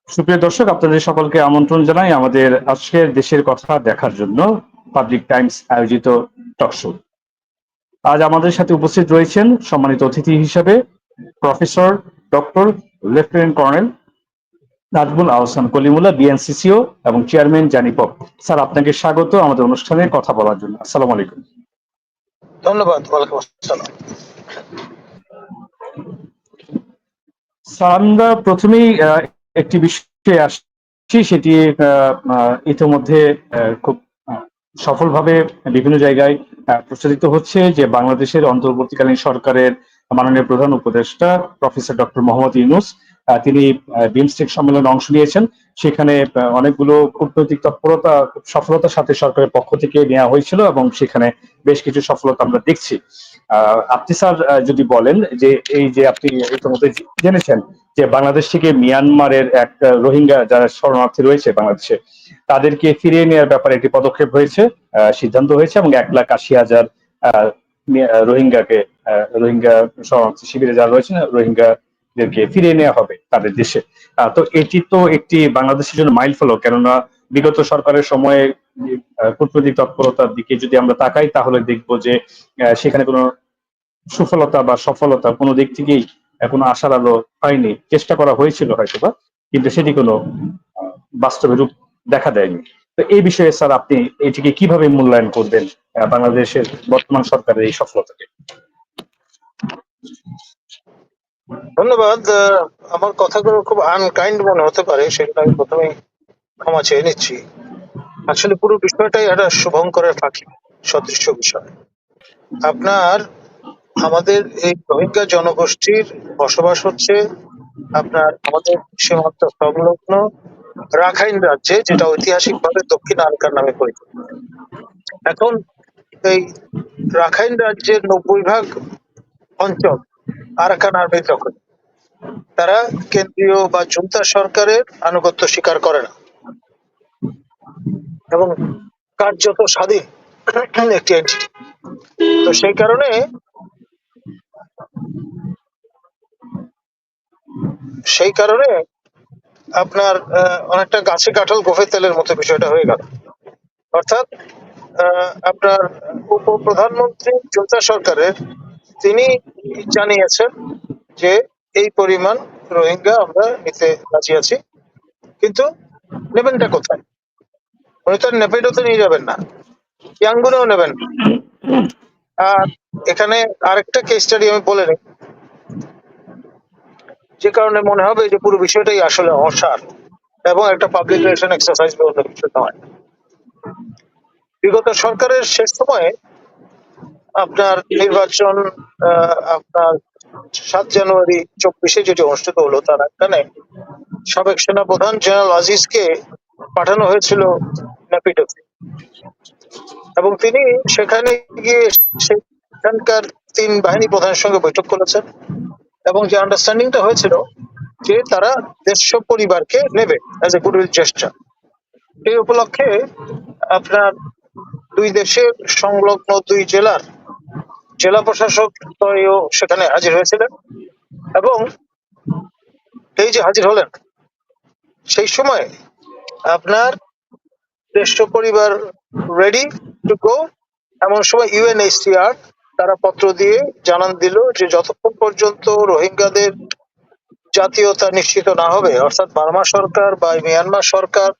সুপ্রিয় দর্শক, আপনাদের সকলকে আমন্ত্রণ জানাই আমাদের আজকের দেশের কথা দেখার জন্য পাবলিক টাইমস আয়োজিত টক শো। আজ আমাদের সাথে উপস্থিত রয়েছেন সম্মানিত অতিথি হিসেবে professor doctor lieutenant colonel Nazmul Ahsan Kalimullah, BNCCO এবং চেয়ারম্যান জানিপপ। স্যার, আপনাকে স্বাগত আমাদের অনুষ্ঠানে কথা বলার জন্য। আসসালামু আলাইকুম। ধন্যবাদ। ওয়ালাইকুম আসসালাম। স্যার, আমরা প্রথমেই একটি বিষয়ে আসছি, সেটি ইতিমধ্যে খুব সফলভাবে বিভিন্ন জায়গায় প্রচারিত হচ্ছে যে বাংলাদেশের অন্তর্বর্তীকালীন সরকারের মাননীয় প্রধান উপদেষ্টা প্রফেসর ডক্টর মোহাম্মদ ইউনূস তিনি বিমস্টেক সম্মেলনে অংশ নিয়েছেন। সেখানে অনেকগুলো কূটনৈতিক তৎপরতা খুব সফলতার সাথে সরকারের পক্ষ থেকে নেওয়া হয়েছিল এবং সেখানে বেশ কিছু সফলতা আমরা দেখছি। আপনি স্যার যদি বলেন যে এই যে আপনি ইতিমধ্যে জেনেছেন যে বাংলাদেশ থেকে মিয়ানমারের এক রোহিঙ্গা যারা শরণার্থী রয়েছে বাংলাদেশে, তাদেরকে ফিরিয়ে নেওয়ার ব্যাপারে একটি পদক্ষেপ হয়েছে, সিদ্ধান্ত হয়েছে এবং 1,80,000 রোহিঙ্গা শরণার্থী শিবিরে যারা রয়েছেন রোহিঙ্গাদেরকে ফিরিয়ে নেওয়া হবে তাদের দেশে। তো এটি তো একটি বাংলাদেশের জন্য মাইল ফলক, কেননা বিগত সরকারের সময়ে কূটনৈতিক তৎপরতার দিকে যদি আমরা তাকাই তাহলে দেখবো যে সেখানে কোনো সুফলতা বা সফলতা কোনো দিক থেকেই কোনো আশার আলো হয়নি। চেষ্টা করা হয়েছিল হয়তোবা, কিন্তু সেটি কোনো বাস্তবে রূপ দেখা দেয়নি। তো এই বিষয়ে স্যার আপনি এটিকে কিভাবে মূল্যায়ন করবেন, বাংলাদেশের বর্তমান সরকারের এই সফলতাকে? ধন্যবাদ। আমার কথাগুলো খুব আনকাইন্ড মনে হতে পারে, সেটা আমি প্রথমেই ক্ষমা চেয়ে নিচ্ছি। আসলে পুরো বিষয়টাই একটা শুভঙ্করের ফাঁকি সদৃশ্য বিষয়। আপনার আমাদের এই রোহিঙ্গা জনগোষ্ঠীর বসবাস হচ্ছে আপনার আমাদের সীমান্ত সংলগ্ন রাখাইন রাজ্যে, যেটা ঐতিহাসিকভাবে দক্ষিণ আরাকান নামে পরিচিত। এখন এই রাখাইন রাজ্যের 90% অঞ্চল আরাকান আর্মির দখলে। তারা কেন্দ্রীয় বা জুন্তা সরকারের আনুগত্য স্বীকার করে না এবং কার্যত স্বাধীন একটি এন্টিটি। তো সেই কারণে আপনার অনেকটা গাছে কাঁঠাল গোফে তেলের মতো বিষয়টা হয়ে গেল। অর্থাৎ আপনার উপপ্রধানমন্ত্রী জুন্তা সরকারের তিনি জানিয়েছেন যে এই পরিমাণ রোহিঙ্গা আমরা নিতে রাজি আছি, কিন্তু নেবেনটা কোথায়? উনি তো নেপেডোতে নিয়ে যাবেন না, ইয়াঙ্গুনেও নেবেন না। আর এখানে আরেকটা কেস স্টাডি আমি বলে নিই, যে কারণে মনে হবে যে পুরো বিষয়টাই আসলে অসার এবং একটা পাবলিক রিলেশন এক্সারসাইজ বা অন্য কিছু নয়। বিগত সরকারের শেষ সময়ে আপনার নির্বাচন আপনার 7 জানুয়ারি 24-এ যেটি অনুষ্ঠিত হলো, তার এখানে সাবেক সেনাপ্রধান জেনারেল আজিজকে পাঠানো হয়েছিল নেপিডোতে এবং তিনি সেখানে গিয়ে সেখানকার 3 বাহিনী প্রধানের সঙ্গে বৈঠক করেছেন এবং যে আন্ডারস্ট্যান্ডিংটা হয়েছিল যে তারা দেড়শো পরিবারকে নেবে অ্যাজ এ গুডউইল জেস্টার। এই উপলক্ষে আপনার দুই দেশের সংলগ্ন 2 জেলার জেলা প্রশাসক সেখানে হাজির হয়েছিলেন এবং এই যে হাজির হলেন সেই সময় আপনার 150 পরিবার রেডি টু গো। এমন সময় ইউএনএইচসিআর তারা পত্র দিয়ে জানান দিল যে যতক্ষণ পর্যন্ত রোহিঙ্গাদের জাতীয়তা নিশ্চিত না হবে, অর্থাৎ বার্মা সরকার বা মিয়ানমার সরকার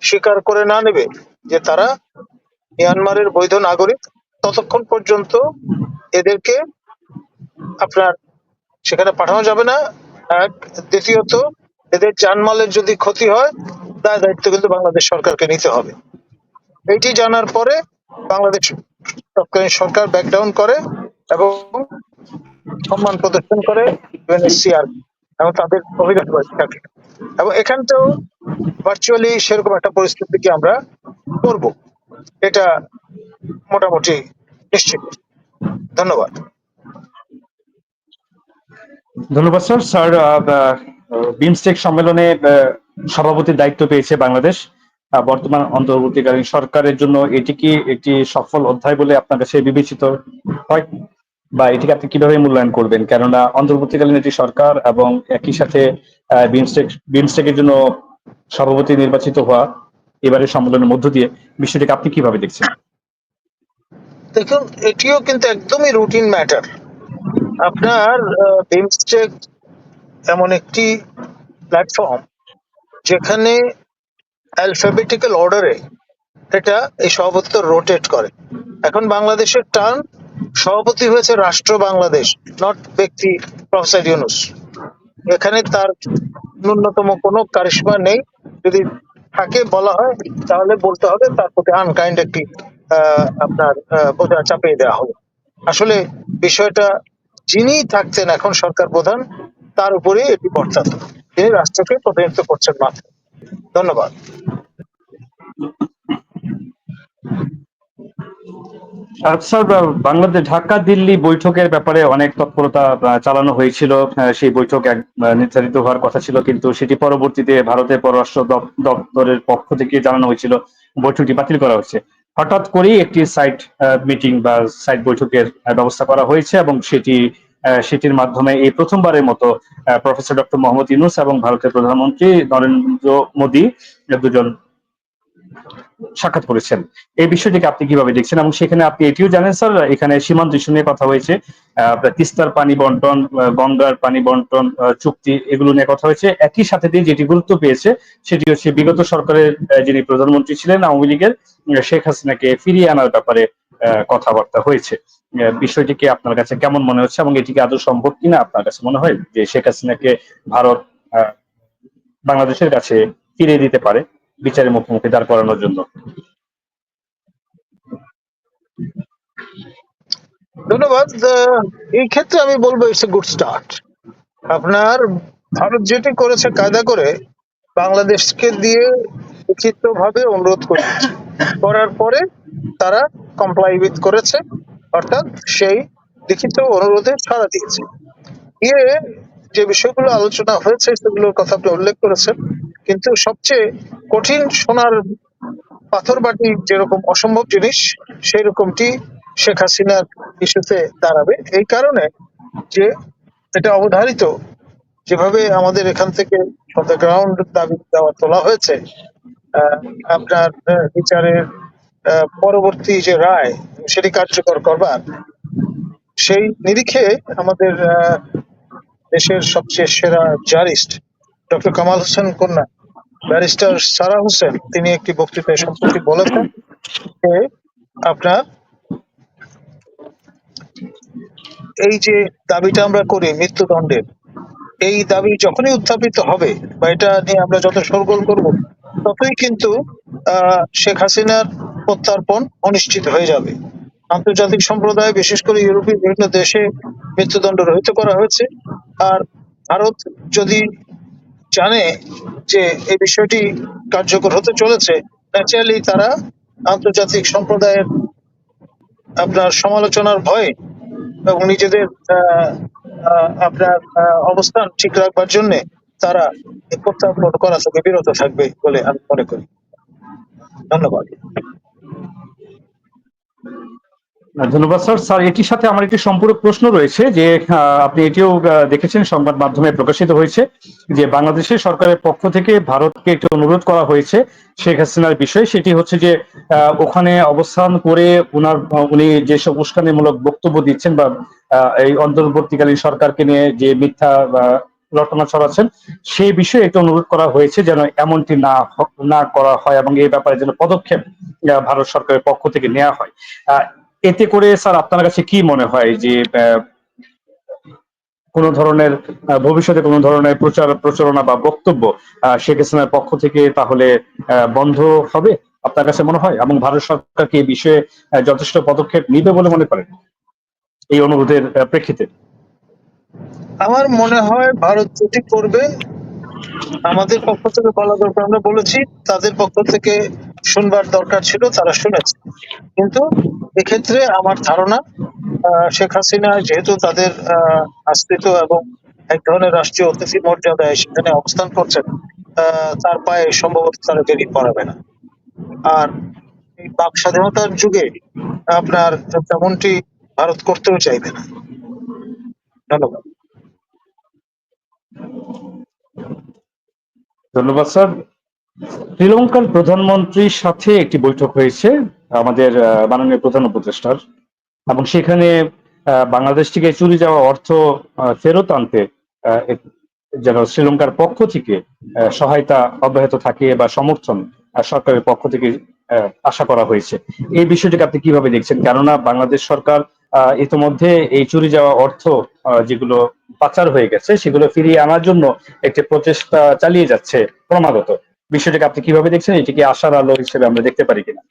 স্বীকার করে না নেবে যে তারা মিয়ানমারের বৈধ নাগরিক, ততক্ষণ পর্যন্ত এদেরকে আপনার সেখানে পাঠানো যাবে না। এক, দ্বিতীয়ত এদের জানমালের যদি ক্ষতি হয় তার দায়িত্ব কিন্তু বাংলাদেশ সরকারকে নিতে হবে। এটি জানার পরে বাংলাদেশ তৎকালীন সরকার ব্যাকডাউন করে এবং সম্মান প্রদর্শন করে ইউএনএইচসিআর এবং তাদের অভিজ্ঞতা, এবং এখানটাও ভার্চুয়ালি সেরকম একটা পরিস্থিতিকে আমরা করব, এটা মোটামুটি নিশ্চিত। ধন্যবাদ। ধন্যবাদ স্যার। স্যার, বিমস্টেক সম্মেলনে সভাপতির দায়িত্ব পেয়েছে বাংলাদেশ। বর্তমান অন্তর্বর্তীকালীন সরকারের জন্য এটি কি একটি সফল অধ্যায় বলে আপনার কাছে বিবেচিত হয়? বা এটিকে আপনি কিভাবে মূল্যায়ন করবেন? কেননা অন্তর্বর্তীকালীন একটি সরকার এবং একই সাথে বিমস্টেকের জন্য সভাপতি নির্বাচিত হওয়া এবারের সম্মেলনের মধ্য দিয়ে বিষয়টিকে আপনি কিভাবে দেখছেন? দেখুন, এটিও কিন্তু একদমই রুটিন ম্যাটার। আপনার বিমস্টেক এমন একটি প্ল্যাটফর্ম যেখানে অ্যালফাবেটিক্যাল অর্ডারে এটা এই সভাপতিত্ব রোটেট করে। এখন বাংলাদেশের টার্ন, সভাপতি হয়েছে রাষ্ট্র বাংলাদেশ, নট ব্যক্তি প্রফেসর ইউনুস। এখানে তার ন্যূনতম কোনো কারিশমা নেই। যদি থাকে বলা হয় তাহলে বলতে হবে তার প্রতি আনকাইন্ড একটি আপনার বোঝা চাপিয়ে দেওয়া হবে। আসলে বিষয়টা যিনি থাকছেন এখন সরকার প্রধান, তার উপরে এটি বর্তাত। তিনি রাষ্ট্রকে প্রতিনিধিত্ব করছেন মাত্র। ধন্যবাদ। স্যার, বাংলাদেশ ঢাকা দিল্লি বৈঠকের ব্যাপারে অনেক তৎপরতা চালানো হয়েছিল। সেই বৈঠক নির্ধারিত হওয়ার কথা ছিল, কিন্তু সেটি পরবর্তীতে ভারতের পররাষ্ট্র দপ্তরের পক্ষ থেকে জানানো হয়েছিল বৈঠকটি বাতিল করা হচ্ছে। হঠাৎ করেই একটি সাইট মিটিং বা সাইট বৈঠকের ব্যবস্থা করা হয়েছে এবং সেটির মাধ্যমে এই প্রথমবারের মতো প্রফেসর ডক্টর মোহাম্মদ ইউনূস এবং ভারতের প্রধানমন্ত্রী নরেন্দ্র মোদী দুজন সাক্ষাৎ করেছেন। এই বিষয়টিকে আপনি কিভাবে দেখছেন? এবং সেখানে আপনি এটিও জানেন স্যার, এখানে সীমান্ত ইস্যু নিয়ে কথা হয়েছে, আপনার তিস্তার পানি বন্টন, গঙ্গার পানি বন্টন চুক্তি, এগুলো নিয়ে কথা হয়েছে। একই সাথে দিয়ে যেটি গুরুত্ব পেয়েছে সেটি হচ্ছে বিগত সরকারের যিনি প্রধানমন্ত্রী ছিলেন আওয়ামী লীগের, শেখ হাসিনাকে ফিরিয়ে আনার ব্যাপারে কথাবার্তা হয়েছে। বিষয়টিকে আপনার কাছে কেমন মনে হচ্ছে এবং এটিকে আদৌ সম্ভব কিনা আপনার কাছে মনে হয় যে শেখ হাসিনাকে ভারত আহ, বাংলাদেশের কাছে ফিরিয়ে দিতে পারে বিচারের মুখোমুখি দাঁড় করানোর জন্য? ধন্যবাদ। এই ক্ষেত্রে আমি বলবো ইটস এ গুড স্টার্ট। আপনার ভারত যেটি করেছে কায়দা করে, বাংলাদেশকে দিয়ে লিখিত ভাবে অনুরোধ করেছে, করার পরে তারা কমপ্লাই উইথ করেছে, অর্থাৎ সেই লিখিত অনুরোধে সাড়া দিয়েছে। দিয়ে যে বিষয়গুলো আলোচনা হয়েছে সেগুলোর কথা আপনি উল্লেখ করেছেন, কিন্তু সবচেয়ে কঠিন সোনার পাথর বাটি যেরকম অসম্ভব জিনিস, সেই রকমটি শেখ হাসিনার ইস্যুতে দাঁড়াবে। এই কারণে যে এটা অবধারিত, যেভাবে আমাদের এখান থেকে ফ্রম দ্য গ্রাউন্ড দাবি দেওয়া তোলা হয়েছে, আহ, আপনার বিচারের পরবর্তী যে রায় সেটি কার্যকর করবার, সেই নিরিখে আমাদের দেশের সবচেয়ে সেরা জারিস্ট ডক্টর কামাল হোসেন কন্যা, ব্যারিস্টার সারা হোসেন, তিনি একটি বক্তৃতায় সম্প্রতি বলেছেন যে আপনার এই যে দাবিটা আমরা করি মৃত্যুদণ্ডের, এই দাবি যখনই উত্থাপিত হবে বা এটা নিয়ে আমরা যত শোরগোল করব, ততই কিন্তু শেখ হাসিনার প্রত্যার্পণ অনিশ্চিত হয়ে যাবে। আন্তর্জাতিক সম্প্রদায়, বিশেষ করে ইউরোপীয় বিভিন্ন দেশে মৃত্যুদণ্ড রহিত করা হয়েছে। আর ভারত যদি জানে যে এই বিষয়টি কার্যকর হতে চলেছে, ন্যাচারালি তারা আন্তর্জাতিক সম্প্রদায়ের আপনার সমালোচনার ভয়ে এবং নিজেদের আপনার অবস্থান ঠিক রাখবার জন্য তারা এই প্রত্যার্পণ করা থেকে বিরত থাকবে বলে আমি মনে করি। ধন্যবাদ। ধন্যবাদ স্যার। স্যার, এটির সাথে আমার একটি সম্পূরক প্রশ্ন রয়েছে যে আপনি এটিও দেখেছেন, সংবাদ মাধ্যমে প্রকাশিত হয়েছে যে বাংলাদেশের সরকারের পক্ষ থেকে ভারতকে একটি অনুরোধ করা হয়েছে শেখ হাসিনার বিষয়ে। সেটি হচ্ছে যে ওখানে অবস্থান করে উনি যেসব উস্কানিমূলক বক্তব্য দিচ্ছেন বা এই অন্তর্বর্তীকালীন সরকারকে নিয়ে যে মিথ্যা রটনা ছড়াচ্ছেন, সেই বিষয়ে একটু অনুরোধ করা হয়েছে যেন এমনটি না করা হয় এবং এই ব্যাপারে যেন পদক্ষেপ ভারত সরকারের পক্ষ থেকে নেওয়া হয়। এতে করে স্যার আপনার কাছে কি মনে হয় যে কোন ধরনের ভবিষ্যতে কোন ধরনের প্রচারণা বা বক্তব্য শেখ হাসিনার পক্ষ থেকে তাহলে বন্ধ হবে আপনার কাছে মনে হয়, এবং ভারত সরকার কি এই বিষয়ে যথেষ্ট পদক্ষেপ নিবে বলে মনে করেন এই অনুরোধের প্রেক্ষিতে? আমার মনে হয় ভারত যেটি করবে, আমাদের পক্ষ থেকে বলা দরকার, আমরা বলেছি, তাদের পক্ষ থেকে শুনবার দরকার ছিল, তারা শুনেছে। কিন্তু এক্ষেত্রে আমার ধারণা শেখ হাসিনা যেহেতু তাদের আশ্রিত এবং এক ধরনের রাষ্ট্রীয় অতিথি মর্যাদায় সেখানে অবস্থান করছেন, তার পায়ে সম্ভবত তারা দেরি করাবে না। আর এই বাক স্বাধীনতার যুগে আপনার তেমনটি ভারত করতেও চাইবে না। ধন্যবাদ। ধন্যবাদ স্যার। শ্রীলঙ্কার প্রধানমন্ত্রীর সাথে একটি বৈঠক হয়েছে আমাদের মাননীয় প্রধান উপদেষ্টার, এবং সেখানে বাংলাদেশ থেকে চুরি যাওয়া অর্থ ফেরত আনতে যেন শ্রীলঙ্কার পক্ষ থেকে সহায়তা অব্যাহত থাকে বা সমর্থন সরকারের পক্ষ থেকে আশা করা হয়েছে। এই বিষয়টিকে আপনি কিভাবে দেখছেন? কেননা বাংলাদেশ সরকার ইতিমধ্যে এই চুরি যাওয়া অর্থ যেগুলো পাচার হয়ে গেছে সেগুলো ফিরিয়ে আনার জন্য একটি প্রচেষ্টা চালিয়ে যাচ্ছে ক্রমাগত। বিষয়টাকে আপনি কিভাবে দেখছেন? এটি কি আশার আলো হিসেবে আমরা দেখতে পারি কিনা?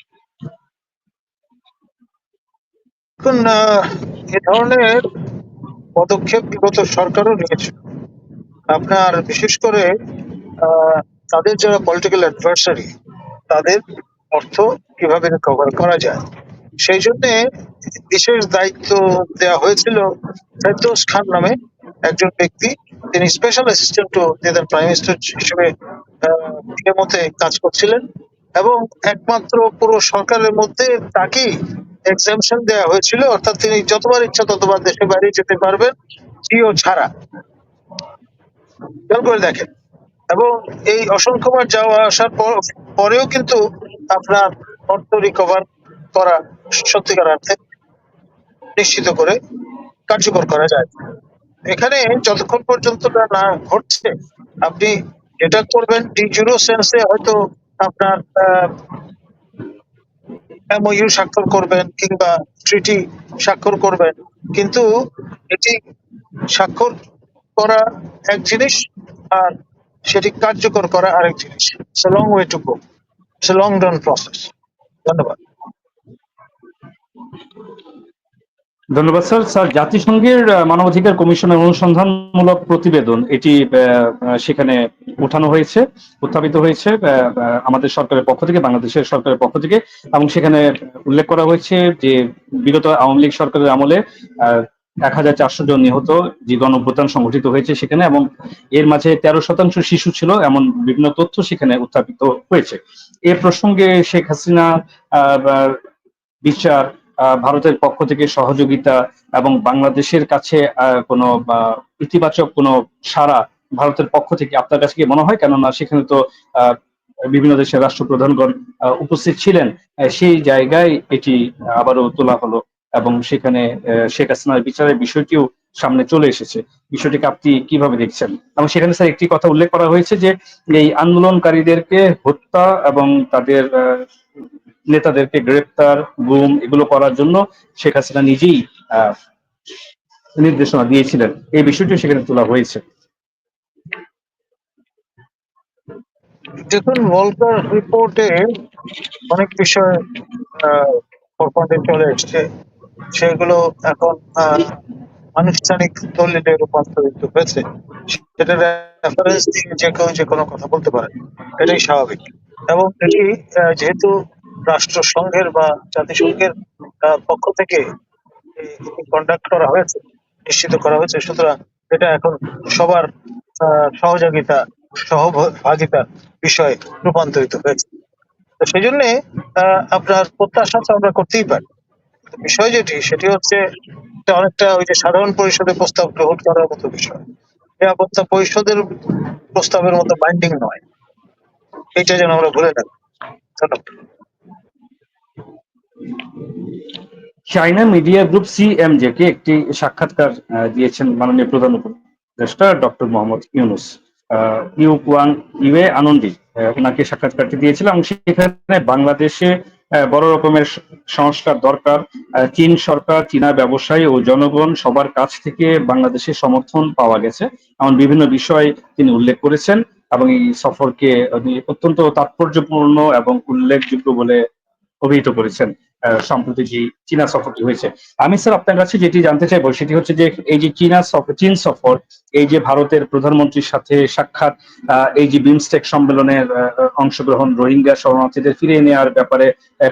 এখন এ ধরনের পদক্ষেপ বিগত সরকারও নিয়েছে। আপনার বিশেষ করে আহ, তাদের যারা পলিটিক্যাল অ্যাডভার্সারি, তাদের অর্থ কিভাবে রিকভার করা যায় সেই জন্য বিশেষ দায়িত্ব দেওয়া হয়েছিল ফেরদৌস খান নামে একজন ব্যক্তি। তিনি special assistant to the prime minister হিসেবে এর মধ্যে কাজ করছিলেন, এবং একমাত্র পুরো সরকারের মধ্যে তাকেই এক্সামশন দেওয়া হয়েছিল, অর্থাৎ তিনি যতবার ইচ্ছা ততবার দেশে বাইরে যেতে পারবেন, জিও ছাড়া। খেয়াল করে দেখেন। এবং এই অসংখ্যবার যাওয়া আসার পরেও কিন্তু আপনার অর্থ রিকভার করা সত্যিকার অর্থে নিশ্চিত করে কার্যকর করা যায়। এখানে যতক্ষণ পর্যন্ত না ঘটছে, আপনি যেটা করবেন ডি জিরো সেন্সে হয়তো আপনার এমওইউ স্বাক্ষর করবেন কিংবা ট্রিটি স্বাক্ষর করবেন, কিন্তু এটি স্বাক্ষর করা এক জিনিস, আর সেটি কার্যকর করা আরেক জিনিস। It's a long way to go, it's a long run process. ধন্যবাদ। ধন্যবাদ স্যার। স্যার, জাতিসংঘের মানবাধিকার কমিশনের অনুসন্ধানমূলক প্রতিবেদন এটি সেখানে উঠানো হয়েছে, উত্থাপিত হয়েছে আমাদের সরকারের পক্ষ থেকে, বাংলাদেশের সরকারের পক্ষ থেকে, এবং সেখানে উল্লেখ করা হয়েছে যে বিগত আওয়ামী লীগ সরকারের আমলে 1400 জন নিহত যে গণঅভ্যুত্থান সংঘটিত হয়েছে সেখানে, এবং এর মাঝে 13% শিশু ছিল, এমন বিভিন্ন তথ্য সেখানে উত্থাপিত হয়েছে। এ প্রসঙ্গে শেখ হাসিনা বিচার, ভারতের পক্ষ থেকে সহযোগিতা এবং বাংলাদেশের কাছে কোনো ইতিবাচক কোনো সাড়া ভারতের পক্ষ থেকে আপনার কাছে কি মনে হয়? কেননা সেখানে তো আহ, বিভিন্ন দেশের রাষ্ট্রপ্রধানগণ উপস্থিত ছিলেন। সেই জায়গায় এটি আবারও তোলা হলো, এবং সেখানে শেখ হাসিনার বিচারের বিষয়টিও সামনে চলে এসেছে। বিষয়টিকে আপনি কিভাবে দেখছেন? এবং সেখানে স্যার একটি কথা উল্লেখ করা হয়েছে যে এই আন্দোলনকারীদেরকে হত্যা এবং তাদের নেতাদেরকে গ্রেপ্তার, গুম এগুলো করার জন্য শেখ হাসিনা নিজেই আহ, নির্দেশনা দিয়েছিলেন। এই বিষয়টি সেখানে তোলা হয়েছে। দেখুন, ভলকার রিপোর্টে অনেক বিষয় ফরফ্রন্টে চলে এসছে, সেগুলো এখন আনুষ্ঠানিক দলিলে রূপান্তরিত হয়েছে। সেটা রেফারেন্স দিয়ে যে কেউ যে কোনো কথা বলতে পারে, এটাই স্বাভাবিক। এবং এটি যেহেতু রাষ্ট্রসংঘের বা জাতিসংঘের পক্ষ থেকে কন্ডাক্ট করা হয়েছে, নিশ্চিত করা হয়েছে, সুতরাং এটা এখন সবার সহযোগিতা, সহভাগিতার বিষয়ে রূপান্তরিত হয়েছে। তো সেই জন্য আপনার প্রত্যাশা তো আমরা করতেই পারি। বিষয় যেটি সেটি হচ্ছে, এটা অনেকটা ওই যে সাধারণ পরিষদের প্রস্তাব গ্রহণ করার মতো বিষয়। নিরাপত্তা পরিষদের প্রস্তাবের মতো বাইন্ডিং নয়, এটা যেন আমরা ভুলে না। ধন্যবাদ। চায়না মিডিয়া গ্রুপ সিএমজে কে একটি সাক্ষাৎকার দিয়েছেন মাননীয় প্রধান উপদেষ্টা ডক্টর মোহাম্মদ ইউনুস। ইউ কুয়াং ইউএ আনন্দি ওনাকে সাক্ষাৎকারটি দিয়েছিলাম, এবং সেখানে বাংলাদেশে বড় রকমের সংস্কার দরকার। চীন সরকার, চীনা ব্যবসায়ী ও জনগণ সবার কাছ থেকে বাংলাদেশের সমর্থন পাওয়া গেছে, এমন বিভিন্ন বিষয় তিনি উল্লেখ করেছেন, এবং এই সফরকে উনি অত্যন্ত তাৎপর্যপূর্ণ এবং উল্লেখযোগ্য বলে অভিহিত করেছেন। সম্প্রতি যে চীনা সফরটি হয়েছে, আমি স্যার আপনার কাছে যেটি জানতে চাইবো সেটি হচ্ছে যে এই যে চীন সফর, এই যে ভারতের প্রধানমন্ত্রীর সাথে সাক্ষাৎ, এই যে বিমস্টেক সম্মেলনের অংশগ্রহণ, রোহিঙ্গা শরণার্থীদের ফিরিয়ে নেওয়ার ব্যাপারে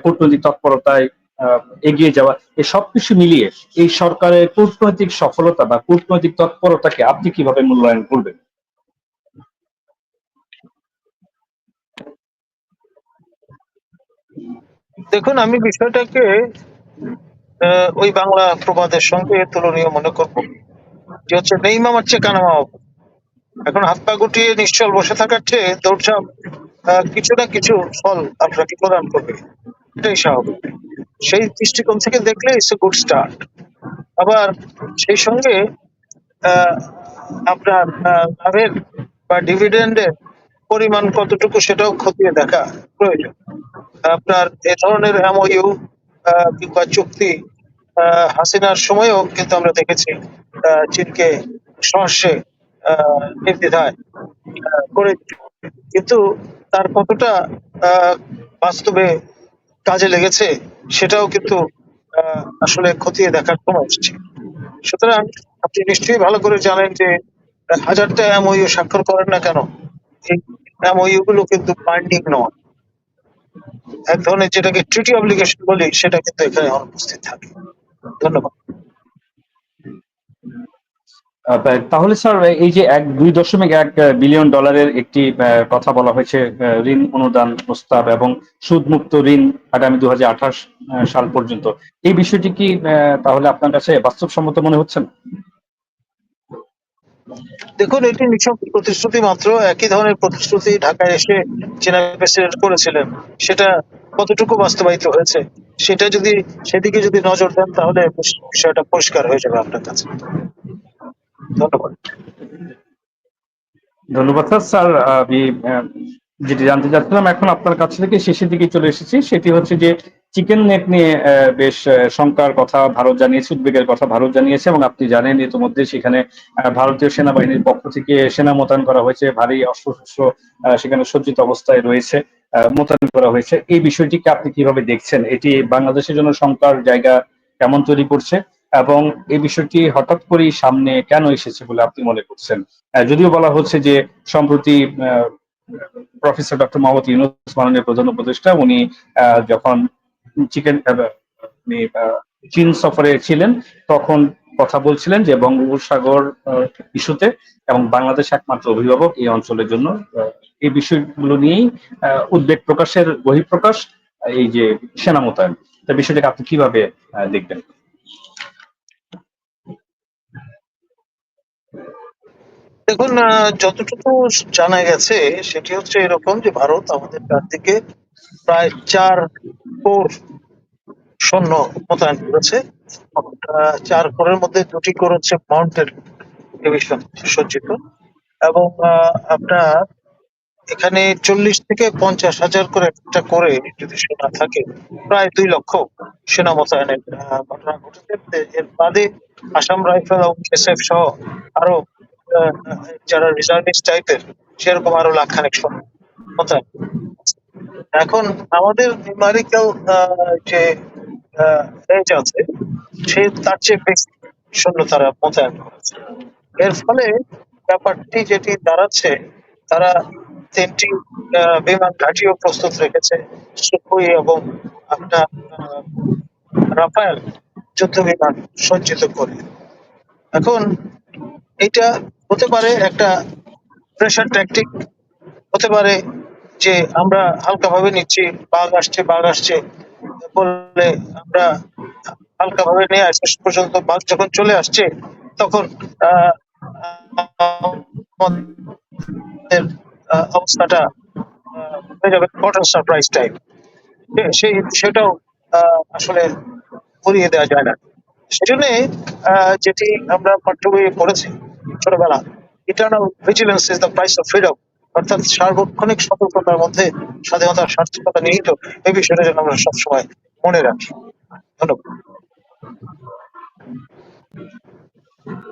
কূটনৈতিক তৎপরতায় আহ, এগিয়ে যাওয়া, এই সবকিছু মিলিয়ে এই সরকারের কূটনৈতিক সফলতা বা কূটনৈতিক তৎপরতাকে আপনি কিভাবে মূল্যায়ন করবেন? দেখুন, আমি বিষয়টাকে ওই বাংলা প্রবাদের সঙ্গে তুলনীয় মনে করবো, যে হচ্ছে নেই মামার চেয়ে কানা মামা। এখন হাত পা গুটিয়ে নিশ্চল বসে থাকার চেয়ে দৌড়ঝাঁপ কিছু না কিছু ফল আপনাকে প্রদান করবে, এটাই স্বাভাবিক। সেই দৃষ্টিকোণ থেকে দেখলে ইটস এ গুড স্টার্ট। আবার সেই সঙ্গে আহ, আপনার লাভের বা ডিভিডেন্ডের পরিমাণ কতটুকু সেটাও খতিয়ে দেখা প্রয়োজন। আপনার এ ধরনের এমওইউ কিংবা চুক্তি হাসিনার সময়ও কিন্তু আমরা দেখেছি চীনকে সহর্ষে নির্দ্বিধায় করে দিতে। কিন্তু তার কতটা বাস্তবে কাজে লেগেছে সেটাও কিন্তু আসলে খতিয়ে দেখার সময় এসেছে। সুতরাং আপনি নিশ্চয়ই ভালো করে জানেন যে হাজারটা এমওইউ স্বাক্ষর করেন না কেন, এই এমওইউ গুলো কিন্তু বাইন্ডিং নয়। এক ধরনের যেটাকে ট্রিটি অব্লিগেশন বলি সেটা কিন্তু এখানে অনুপস্থিত থাকে। ধন্যবাদ। তাহলে স্যার এই যে 2.1 বিলিয়ন ডলারের একটি কথা বলা হয়েছে, ঋণ অনুদান প্রস্তাব এবং সুদমুক্ত ঋণ আগামী 2028 সাল পর্যন্ত, এই বিষয়টি কি তাহলে আপনার কাছে বাস্তবসম্মত মনে হচ্ছে না? দেখুন, এটি নিছক প্রতিশ্রুতি মাত্র। একই ধরনের প্রতিশ্রুতি ঢাকায় এসে চীনা প্রেসিডেন্ট করেছিলেন, সেটা কতটুকু বাস্তবায়িত হয়েছে সেটা যদি সেদিকে যদি নজর দেন তাহলে বিষয়টা পরিষ্কার হয়ে যাবে আপনার কাছে। ধন্যবাদ। ধন্যবাদ স্যার। স্যার আমি যেটি জানতে চাচ্ছিলাম এখন আপনার কাছ থেকে শেষের দিকে চলে এসেছি, সেটি হচ্ছে যে চিকেন নেক নিয়ে বেশ শঙ্কার কথা ভারত জানিয়েছে, উদ্বেগের কথা ভারত জানিয়েছে, এবং আপনি জানেন ইতিমধ্যে সেখানে ভারতীয় সেনাবাহিনীর পক্ষ থেকে সেনা মোতায়েন করা হয়েছে, ভারী অস্ত্রশস্ত্র সেখানে সজ্জিত অবস্থায় রয়েছে, মোতায়েন করা হয়েছে। এই বিষয়টিকে আপনি কিভাবে দেখছেন? এটি বাংলাদেশের জন্য শঙ্কার জায়গা কেমন তৈরি করছে, এবং এই বিষয়টি হঠাৎ করেই সামনে কেন এসেছে বলে আপনি মনে করছেন? যদিও বলা হচ্ছে যে সম্প্রতি প্রফেসর ডক্টর মোহাম্মদ ইউনূস মাননীয় প্রধান উপদেষ্টা উনি যখন চিকেন উনি চীন সফরে ছিলেন তখন কথা বলছিলেন যে বঙ্গোপসাগর ইস্যুতে এবং বাংলাদেশ একমাত্র অভিভাবক এই অঞ্চলের জন্য, এই বিষয়গুলো নিয়েই উদ্বেগ প্রকাশের বহিঃপ্রকাশ এই যে সেনা মোতায়েন। তা বিষয়টাকে আপনি কিভাবে দেখবেন? দেখুন, যতটুকু জানা গেছে সেটি হচ্ছে এরকম যে ভারত আমাদের চারদিকে প্রায় 4 কোর সৈন্য মোতায়েন করেছে। 4 কোরের মধ্যে 2টি কোর হচ্ছে মাউন্টেন ডিভিশন সজ্জিত, এবং আপনার এখানে 40 থেকে 50 হাজার করে একটা করে যদি সেনা থাকে, প্রায় 2 লক্ষ সেনা মোতায়েনের ঘটনা ঘটেছে। এর বাদে আসাম রাইফেল এবং এসএফ সহ আরো যারা রিজার্ভিস্ট টাইপের সেরকম আরো লাখখানেক সৈন্য মোতায়েন। এখন আমাদের নিউমারিক্যাল যে রেঞ্জ আছে সে তার চেয়ে বেশি সৈন্য তারা মোতায়েন করেছে। এর ফলে ব্যাপারটি যেটি দাঁড়াচ্ছে, তারা 3টি বিমান ঘাঁটিও প্রস্তুত রেখেছে, সুখোই এবং আপনার রাফায়েল যুদ্ধ বিমান সজ্জিত করে। এখন এটা হতে পারে একটা প্রেশার ট্যাকটিক, হতে পারে যে আমরা হালকাভাবে নিচ্ছি, বাঘ আসছে বলে আমরা হালকাভাবে নিয়ে শেষ পর্যন্ত বাঘ যখন চলে আসছে তখন আহ, আমাদের অবস্থাটা হয়ে যাবে কটন সারপ্রাইজ টাইপ। সেই সেটাও আসলে করিয়ে দেওয়া যায় না। সেজন্য যেটি আমরা পাঠ্য বইয়ে পড়েছি ছোটবেলা, eternal vigilance is the price of freedom, অর্থাৎ সার্বক্ষণিক সতর্কতার মধ্যে স্বাধীনতার সার্থকতা নিহিত। এই বিষয়টা যেন আমরা সবসময় মনে রাখি। ধন্যবাদ।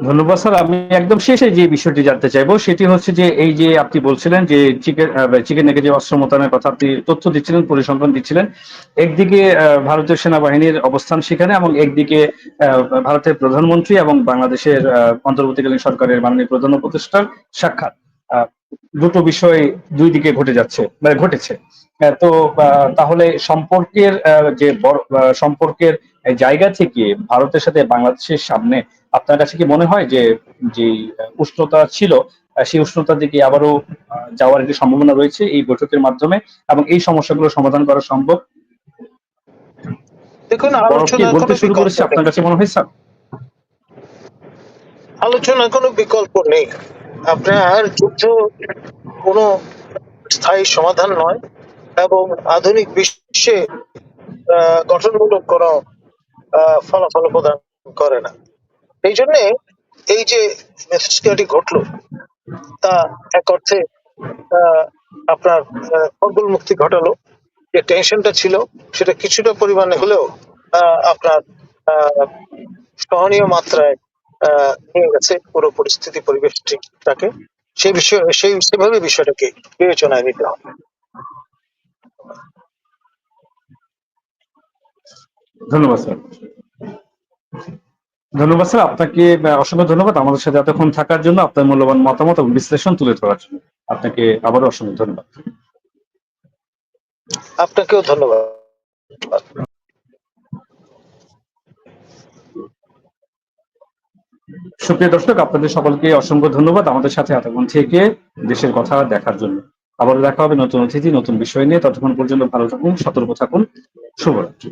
ধন্যবাদ স্যার। আমি একদম শেষে যে বিষয়টি জানতে চাইবো সেটি হচ্ছে যে এই যে আপনি বলছিলেন যে চিকেন নেকে যে অস্ত্র মোতায়েনের কথা আপনি তথ্য দিচ্ছিলেন, পরিসংখ্যান দিচ্ছিলেন, একদিকে ভারতীয় সেনাবাহিনীর অবস্থান সেখানে এবং একদিকে ভারতের প্রধানমন্ত্রী এবং বাংলাদেশের অন্তর্বর্তীকালীন সরকারের মাননীয় প্রধান উপদেষ্টার সাক্ষাৎ, দুটো বিষয় দুই দিকে ঘটে যাচ্ছে, মানে ঘটেছে। তো তাহলে সম্পর্কের সম্পর্কের জায়গা থেকে ভারতের সাথে বাংলাদেশের সামনে আপনার কাছে কি মনে হয় যে যে উষ্ণতা ছিল সেই উষ্ণতার দিকে আবারও যাওয়ার একটি সম্ভাবনা রয়েছে এই বৈঠকের মাধ্যমে, এবং এই সমস্যাগুলো সমাধান করা সম্ভব? দেখুন, বরফ কি আলোচনার গলতে কোনো শুরু বিকল্প করেছে নেই। আপনার কাছে মনে হয় স্যার? আলোচনার কোনো বিকল্প নেই। আপনার যুদ্ধ কোনো স্থায়ী সমাধান নয়, এবং আধুনিক বিশ্বে গঠনমূলক কোনো ফলাফল প্রদান করে না। এই জন্যে এই যে মিথস্ক্রিয়াটি ঘটলো, তা এক অর্থে আহ, আপনার খলবল মুক্তি ঘটালো। যে টেনশনটা ছিল, সেটা কিছুটা পরিমাণে হলেও আপনার আহ, সহনীয় মাত্রায় নিয়ে গেছে পুরো পরিস্থিতি পরিবেশটাকে। সেই বিষয়ে সেভাবে বিষয়টাকে বিবেচনায় নিতে হবে। ধন্যবাদ স্যার। ধন্যবাদ স্যার আপনাকে, অসংখ্য ধন্যবাদ আমাদের সাথে এতক্ষণ থাকার জন্য, আপনার মূল্যবান মতামত এবং বিশ্লেষণ তুলে ধরার জন্য আপনাকে আবারও অসংখ্য ধন্যবাদ। আপনাকেও ধন্যবাদ। সুপ্রিয় দর্শক, আপনাদের সকলকে অসংখ্য ধন্যবাদ আমাদের সাথে এতক্ষণ থেকে দেশের কথা দেখার জন্য। আবার দেখা হবে নতুন অতিথি নতুন বিষয় নিয়ে। ততক্ষণ পর্যন্ত ভালো থাকুন, সতর্ক থাকুন। শুভরাত্রি।